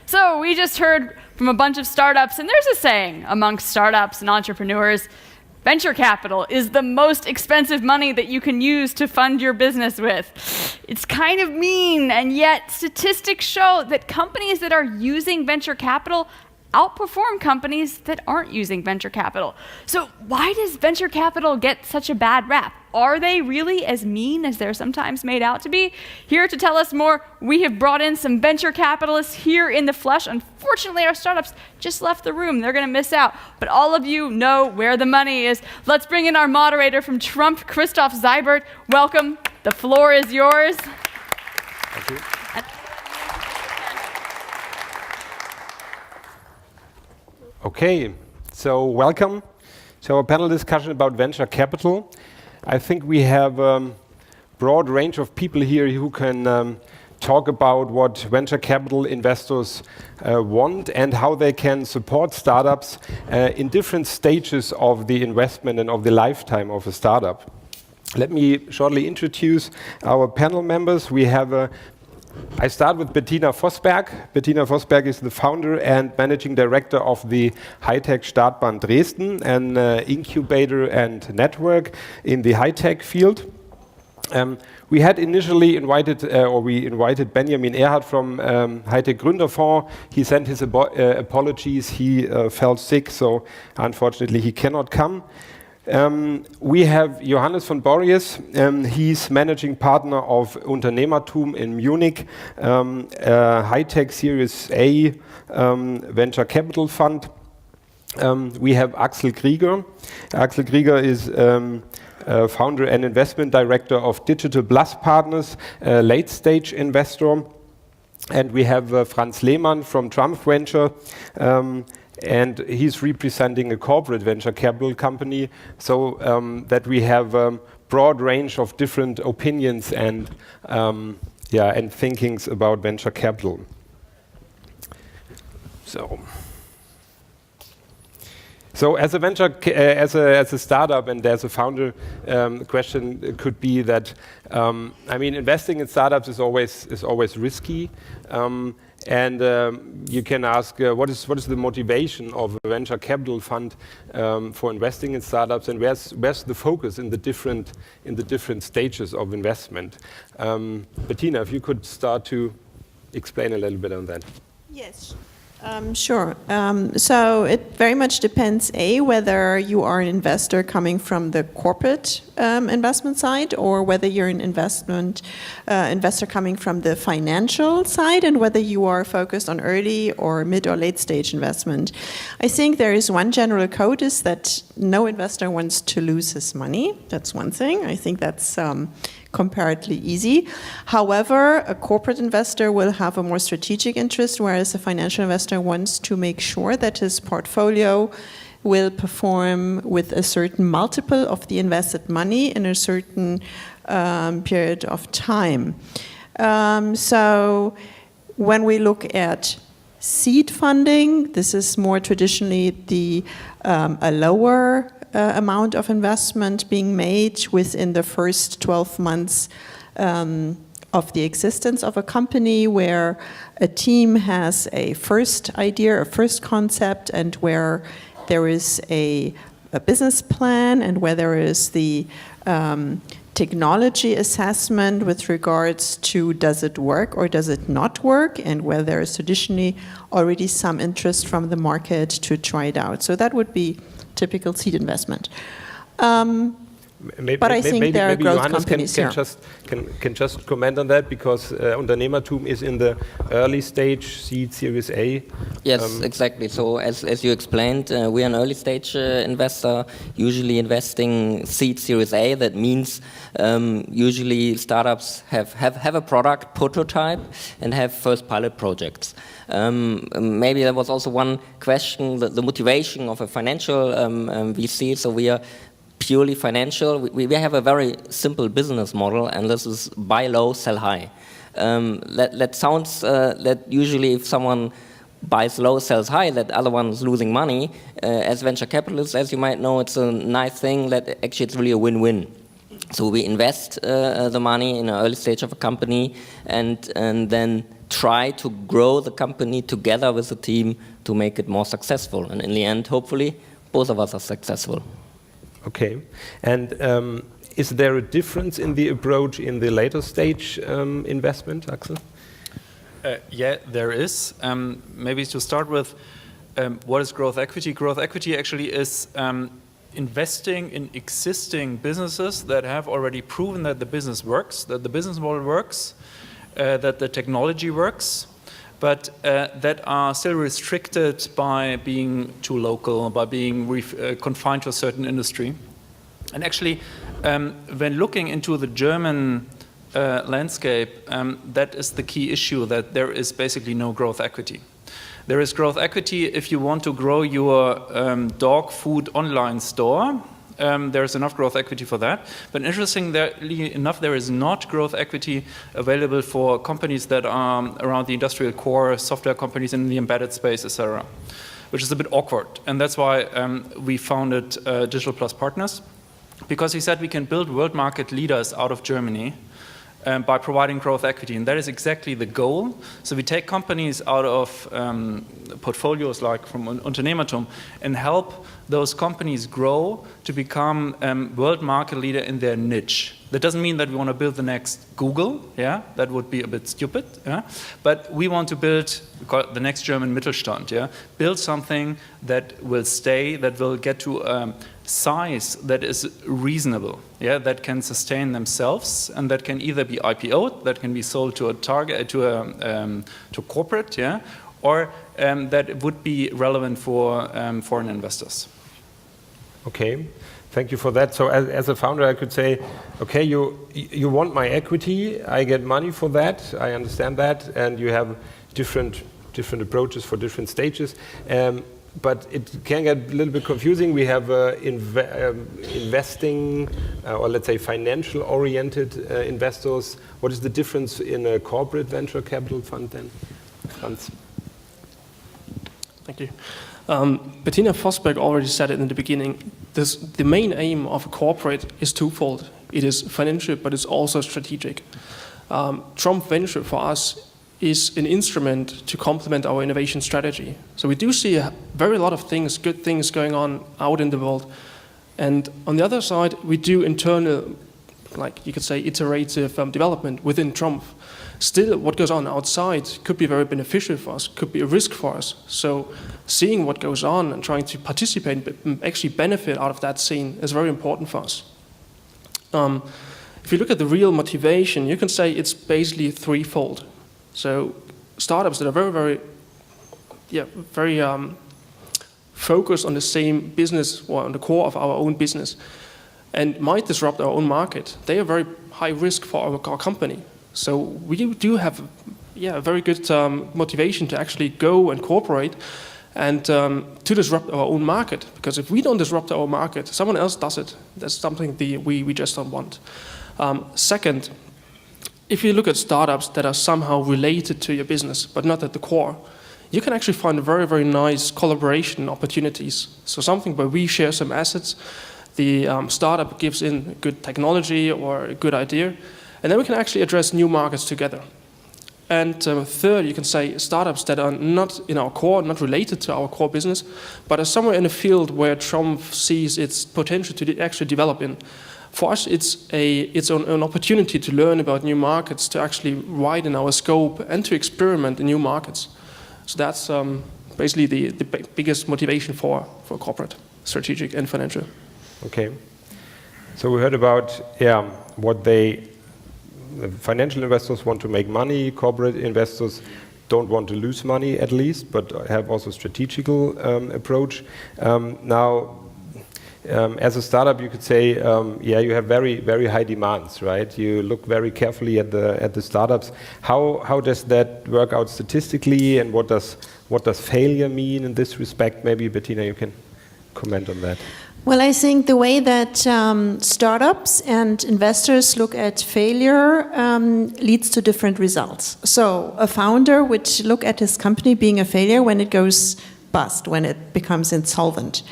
So we just heard from a bunch of startups, and there's a saying amongst startups and entrepreneurs, venture capital is the most expensive money that you can use to fund your business with. It's kind of mean, and yet statistics show that companies that are using venture capital outperform companies that aren't using venture capital. So why does venture capital get such a bad rap? Are they really as mean as they're sometimes made out to be? Here to tell us more, we have brought in some venture capitalists here in the flesh. Unfortunately, our startups just left the room. They're going to miss out. But all of you know where the money is. Let's bring in our moderator from Trump, Christoph Seibert. Welcome. The floor is yours. Thank you. Okay, so welcome to our panel discussion about venture capital. I think we have a broad range of people here who can talk about what venture capital investors want and how they can support startups in different stages of the investment and of the lifetime of a startup. Let me shortly introduce our panel members. We have I start with Bettina Vosberg. Bettina Vosberg is the founder and managing director of the High-Tech Startbahn Dresden, an incubator and network in the high-tech field. We had initially invited, we invited Benjamin Erhard from High-Tech Gründerfonds. He sent his apologies. He fell sick, so unfortunately he cannot come. We have Johannes von Borries. He's managing partner of Unternehmertum in Munich, a high-tech Series A venture capital fund. We have Axel Krieger. Axel Krieger is founder and investment director of Digital Plus Partners, a late-stage investor. And we have Franz Lehmann from Trump Venture. And he's representing a corporate venture capital company, so that we have a broad range of different opinions and and thinkings about venture capital. So as a venture, as a startup and as a founder, the question could be that investing in startups is always risky. And you can ask, what is the motivation of a venture capital fund for investing in startups, and where's the focus in the different stages of investment? Bettina, if you could start to explain a little bit on that. Yes. Sure. So it very much depends, whether you are an investor coming from the corporate investment side, or whether you're an investor coming from the financial side, and whether you are focused on early or mid or late stage investment. I think there is one general code, is that no investor wants to lose his money. That's one thing. I think that's comparatively easy. However, a corporate investor will have a more strategic interest, whereas a financial investor wants to make sure that his portfolio will perform with a certain multiple of the invested money in a certain period of time. So when we look at seed funding, this is more traditionally a lower amount of investment being made within the first 12 months of the existence of a company, where a team has a first idea, a first concept, and where there is a business plan, and where there is the technology assessment with regards to does it work or does it not work, and where there is traditionally already some interest from the market to try it out. So that would be typical seed investment. But I think there are growth companies. Can just comment on that, because Unternehmertum is in the early stage, seed, Series A. Yes, exactly. So as you explained, we are an early stage investor, usually investing seed, Series A. That means usually startups have a product prototype and have first pilot projects. Maybe there was also one question, the motivation of a financial VC. So we are purely financial. We have a very simple business model, and this is buy low, sell high. That sounds that usually if someone buys low, sells high, that other one is losing money. As venture capitalists, as you might know, it's a nice thing that actually it's really a win-win. So we invest the money in an early stage of a company and then try to grow the company together with the team to make it more successful. And in the end, hopefully, both of us are successful. Okay. And is there a difference in the approach in the later stage investment, Axel? Yeah, there is. Maybe to start with, what is growth equity? Growth equity actually is investing in existing businesses that have already proven that the business works, that the business model works, that the technology works, but that are still restricted by being too local, by being confined to a certain industry. And actually, when looking into the German landscape, that is the key issue, that there is basically no growth equity. There is growth equity if you want to grow your dog food online store. There's enough growth equity for that. But interestingly enough, there is not growth equity available for companies that are around the industrial core, software companies in the embedded space, etc., which is a bit awkward. And that's why we founded Digital Plus Partners, because we said we can build world market leaders out of Germany by providing growth equity, and that is exactly the goal. So we take companies out of portfolios like from Unternehmertum and help those companies grow to become world market leader in their niche. That doesn't mean that we want to build the next Google, yeah, that would be a bit stupid, yeah. But we want to build, we call it the next German Mittelstand, yeah, build something that will stay, that will get to size that is reasonable, yeah, that can sustain themselves, and that can either be IPO'd, that can be sold to a target, to corporate, yeah, or that would be relevant for foreign investors. Okay, thank you for that. So as a founder, I could say, okay, you want my equity, I get money for that, I understand that, and you have different approaches for different stages. But it can get a little bit confusing. We have investing, or let's say financial-oriented investors. What is the difference in a corporate venture capital fund then? Franz? Thank you. Bettina Vosberg already said it in the beginning. The main aim of a corporate is twofold. It is financial, but it's also strategic. Trump Venture for us is an instrument to complement our innovation strategy. So we do see a very lot of things, good things going on out in the world. And on the other side, we do internal, like you could say, iterative development within Trump. Still, what goes on outside could be very beneficial for us, could be a risk for us. So seeing what goes on and trying to participate and actually benefit out of that scene is very important for us. If you look at the real motivation, you can say it's basically threefold. So startups that are very focused on the same business or on the core of our own business and might disrupt our own market, they are very high risk for our company. So we do have a very good motivation to actually go and cooperate and to disrupt our own market. Because if we don't disrupt our market, someone else does it. That's something we just don't want. Second, if you look at startups that are somehow related to your business, but not at the core, you can actually find very, very nice collaboration opportunities. So something where we share some assets, the startup gives in good technology or a good idea, and then we can actually address new markets together. And third, you can say startups that are not in our core, not related to our core business, but are somewhere in a field where Trump sees its potential to actually develop in. For us, it's an opportunity to learn about new markets, to actually widen our scope, and to experiment in new markets. So that's basically the biggest motivation for corporate, strategic, and financial. Okay. So we heard about what financial investors want to make money, corporate investors don't want to lose money at least, but have also strategical approach. Now, as a startup, you could say, you have very, very high demands, right? You look very carefully at the startups. How does that work out statistically, and what does failure mean in this respect? Maybe Bettina, you can comment on that. Well, I think the way that startups and investors look at failure leads to different results. So a founder would look at his company being a failure when it goes bust, when it becomes insolvent.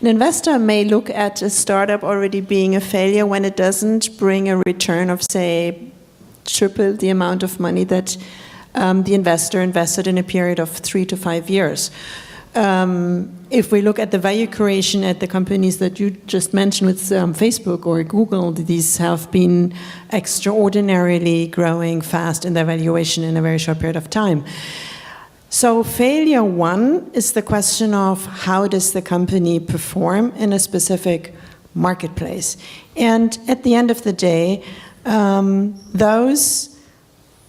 An investor may look at a startup already being a failure when it doesn't bring a return of, say, triple the amount of money that the investor invested in a period of 3 to 5 years. If we look at the value creation at the companies that you just mentioned with Facebook or Google, these have been extraordinarily growing fast in their valuation in a very short period of time. So failure one is the question of how does the company perform in a specific marketplace. And at the end of the day, those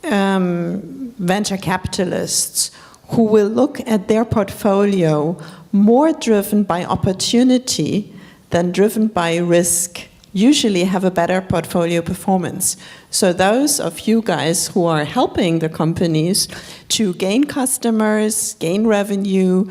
venture capitalists who will look at their portfolio more driven by opportunity than driven by risk usually have a better portfolio performance. So those of you guys who are helping the companies to gain customers, gain revenue,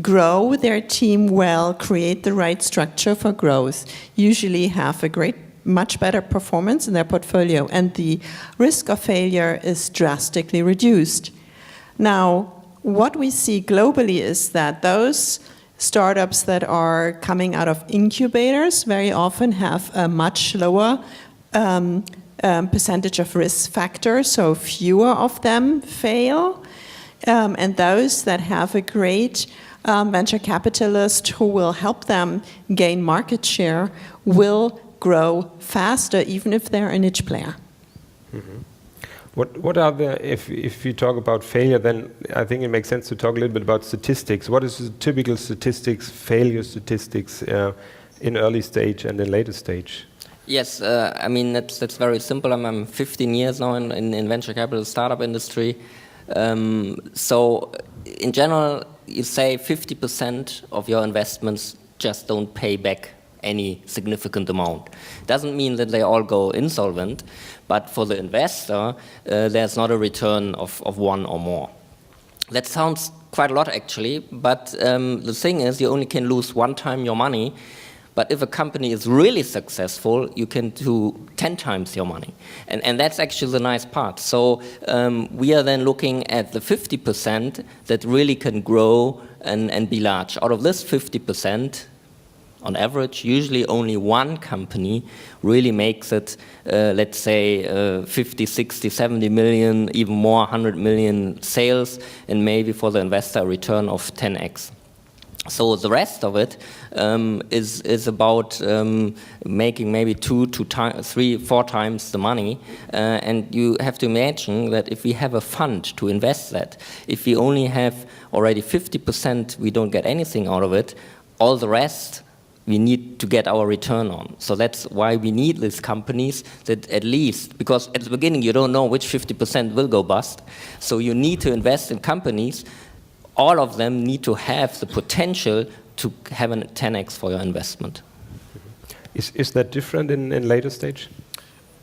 grow their team well, create the right structure for growth, usually have a much better performance in their portfolio, and the risk of failure is drastically reduced. Now, what we see globally is that those startups that are coming out of incubators very often have a much lower percentage of risk factor, so fewer of them fail. And those that have a great venture capitalist who will help them gain market share will grow faster, even if they're a niche player. Mm-hmm. What are if you talk about failure, then I think it makes sense to talk a little bit about statistics. What is the typical statistics, failure statistics in early stage and in later stage? Yes, I mean, that's very simple. I'm 15 years now in venture capital startup industry. So in general, you say 50% of your investments just don't pay back any significant amount. Doesn't mean that they all go insolvent, but for the investor, there's not a return of one or more. That sounds quite a lot actually, but the thing is you only can lose one time your money, but if a company is really successful, you can do 10 times your money. And that's actually the nice part. So we are then looking at the 50% that really can grow and be large. Out of this 50%, on average, usually only one company really makes it, let's say, 50, 60, 70 million, even more, 100 million sales, and maybe for the investor a return of 10x. So the rest of it is about making maybe 2 to 3, 4 times the money. And you have to imagine that if we have a fund to invest that, if we only have already 50%, we don't get anything out of it, all the rest we need to get our return on. So that's why we need these companies that at least, because at the beginning you don't know which 50% will go bust, so you need to invest in companies. All of them need to have the potential to have a 10x for your investment. Is that different in later stage?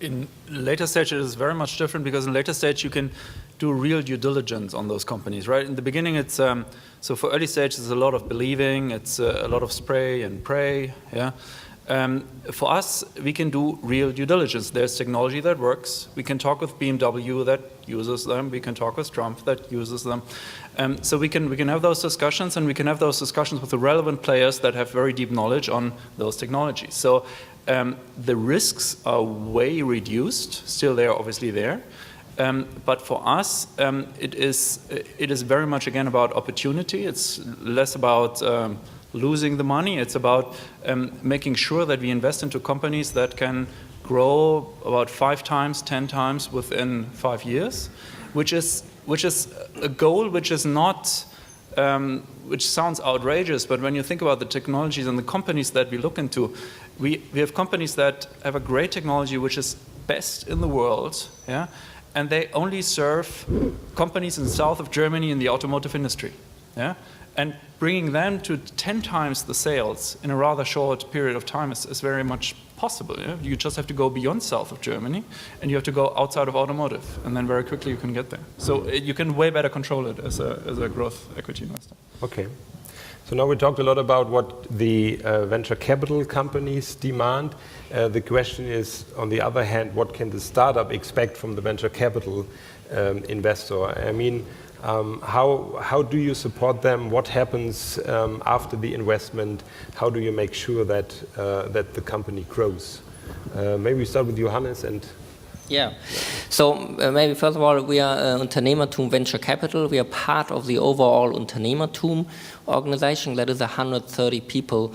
In later stage, it is very much different because in later stage you can do real due diligence on those companies, right? In the beginning, it's so for early stage, it's a lot of believing, it's a lot of spray and pray, yeah. For us, we can do real due diligence. There's technology that works. We can talk with BMW that uses them. We can talk with Trump that uses them. So we can have those discussions, and we can have those discussions with the relevant players that have very deep knowledge on those technologies. So the risks are way reduced. Still, they are obviously there. But for us, it is very much again about opportunity. It's less about losing the money. It's about making sure that we invest into companies that can grow about 5 times, 10 times within 5 years, which is a goal which is not, which sounds outrageous, but when you think about the technologies and the companies that we look into, we have companies that have a great technology which is best in the world, yeah, and they only serve companies in the south of Germany in the automotive industry, yeah. And bringing them to 10 times the sales in a rather short period of time is very much possible. Yeah? You just have to go beyond south of Germany, and you have to go outside of automotive, and then very quickly you can get there. So you can way better control it as a growth equity investor. Okay. So now we talked a lot about what the venture capital companies demand. The question is, on the other hand, what can the startup expect from the venture capital investor? I mean, how do you support them? What happens after the investment? How do you make sure that the company grows? Maybe we start with Johannes and. Yeah. So maybe first of all, we are Unternehmertum Venture Capital. We are part of the overall Unternehmertum organization. That is 130 people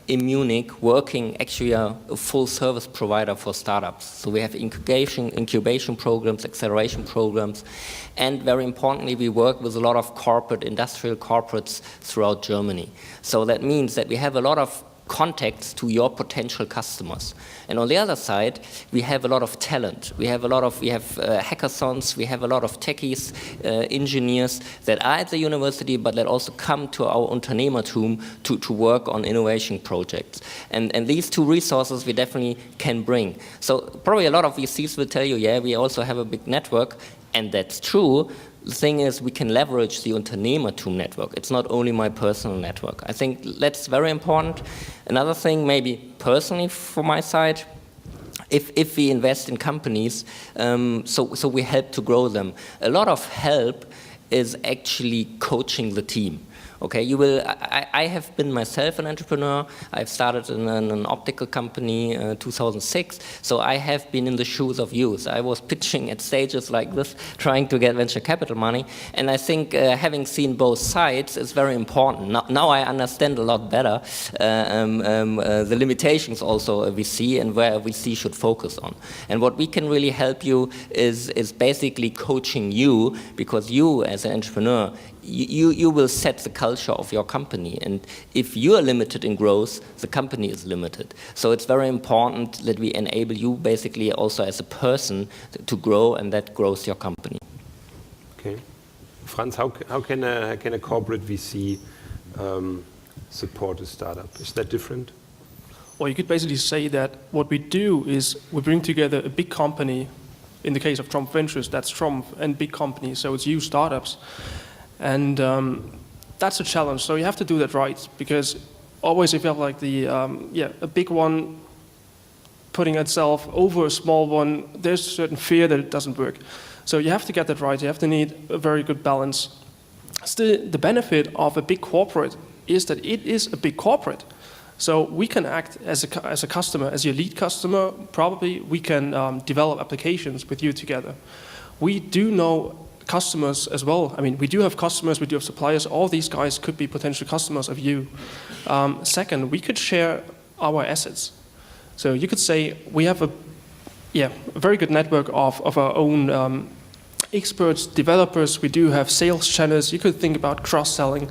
in Munich working. Actually, a full service provider for startups. So we have incubation programs, acceleration programs, and very importantly, we work with a lot of industrial corporates throughout Germany. So that means that we have a lot of contacts to your potential customers. And on the other side, we have a lot of talent. We have hackathons, we have a lot of techies, engineers that are at the university, but that also come to our Unternehmertum to work on innovation projects. And these two resources we definitely can bring. So probably a lot of VCs will tell you, yeah, we also have a big network, and that's true. The thing is, we can leverage the Unternehmertum network. It's not only my personal network. I think that's very important. Another thing, maybe personally from my side, if we invest in companies, so we help to grow them. A lot of help is actually coaching the team. Okay, I have been myself an entrepreneur. I've started in an optical company 2006, so I have been in the shoes of youth. I was pitching at stages like this, trying to get venture capital money, and I think having seen both sides is very important. Now I understand a lot better the limitations also we see and where VC should focus on. And what we can really help you is basically coaching you, because you as an entrepreneur, you will set the culture of your company, and if you are limited in growth, the company is limited. So it's very important that we enable you basically also as a person to grow, and that grows your company. Okay, Franz, how can a corporate VC support a startup? Is that different? Well, you could basically say that what we do is we bring together a big company. In the case of Trump Ventures, that's Trump and big companies, so it's you startups. And that's a challenge. So you have to do that right, because always if you have like a big one putting itself over a small one, there's a certain fear that it doesn't work. So you have to get that right. You have to need a very good balance. Still, the benefit of a big corporate is that it is a big corporate. So we can act as a customer, as your lead customer. Probably we can develop applications with you together. We do know customers as well. I mean, we do have customers, we do have suppliers. All these guys could be potential customers of you. Second, we could share our assets. So you could say we have a very good network of our own experts, developers. We do have sales channels. You could think about cross-selling.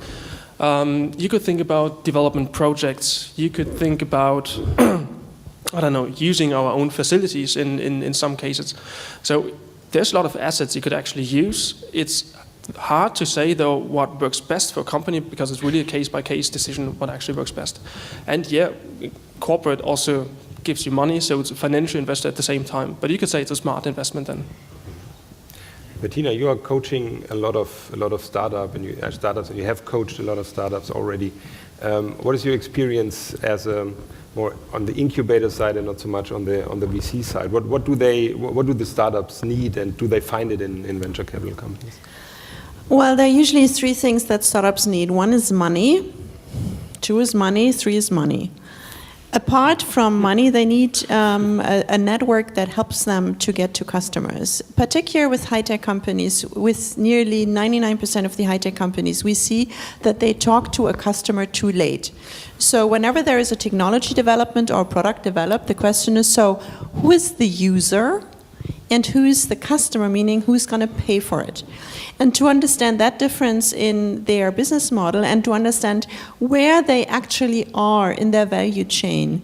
You could think about development projects. You could think about I don't know, using our own facilities in some cases. So there's a lot of assets you could actually use. It's hard to say, though, what works best for a company, because it's really a case-by-case decision what actually works best. And yeah, corporate also gives you money, so it's a financial investor at the same time. But you could say it's a smart investment then. Bettina, you are coaching a lot of startups, and you have coached a lot of startups already. What is your experience as more on the incubator side and not so much on the VC side? What do the startups need, and do they find it in venture capital companies? Well, there are usually three things that startups need. One is money, two is money, three is money. Apart from money, they need a network that helps them to get to customers. Particularly with high-tech companies, with nearly 99% of the high-tech companies, we see that they talk to a customer too late. So whenever there is a technology development or a product developed, the question is, so who is the user and who is the customer, meaning who's going to pay for it? And to understand that difference in their business model and to understand where they actually are in their value chain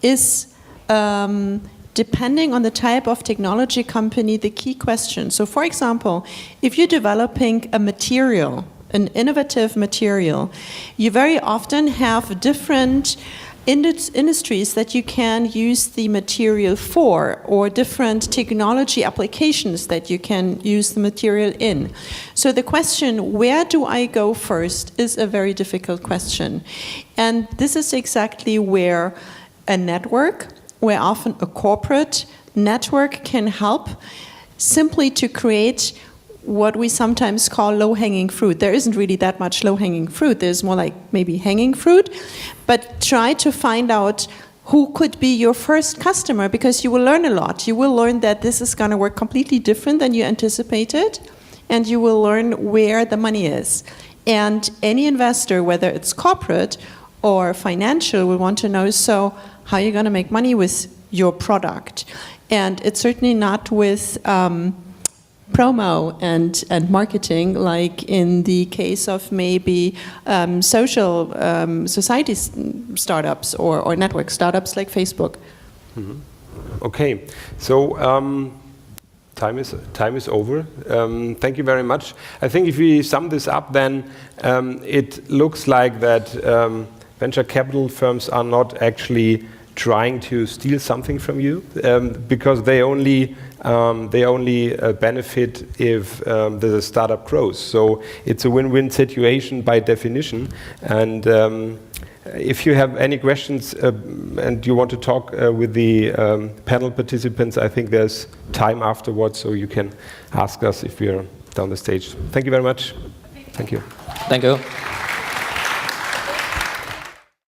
is, depending on the type of technology company, the key question. So for example, if you're developing a material, an innovative material, you very often have different industries that you can use the material for, or different technology applications that you can use the material in. So the question, where do I go first, is a very difficult question. And this is exactly where a network, where often a corporate network can help, simply to create what we sometimes call low-hanging fruit. There isn't really that much low-hanging fruit. There's more like maybe hanging fruit. But try to find out who could be your first customer, because you will learn a lot. You will learn that this is going to work completely different than you anticipated, and you will learn where the money is. And any investor, whether it's corporate or financial, will want to know, so how are you going to make money with your product? And it's certainly not with promo and marketing, like in the case of maybe social society startups or network startups like Facebook. Mm-hmm. Okay, so time is over. Thank you very much. I think if we sum this up, then it looks like that venture capital firms are not actually trying to steal something from you, because they only benefit if the startup grows. So it's a win-win situation by definition. And if you have any questions and you want to talk with the panel participants, I think there's time afterwards, so you can ask us if we're down the stage. Thank you very much. Thank you. Thank you.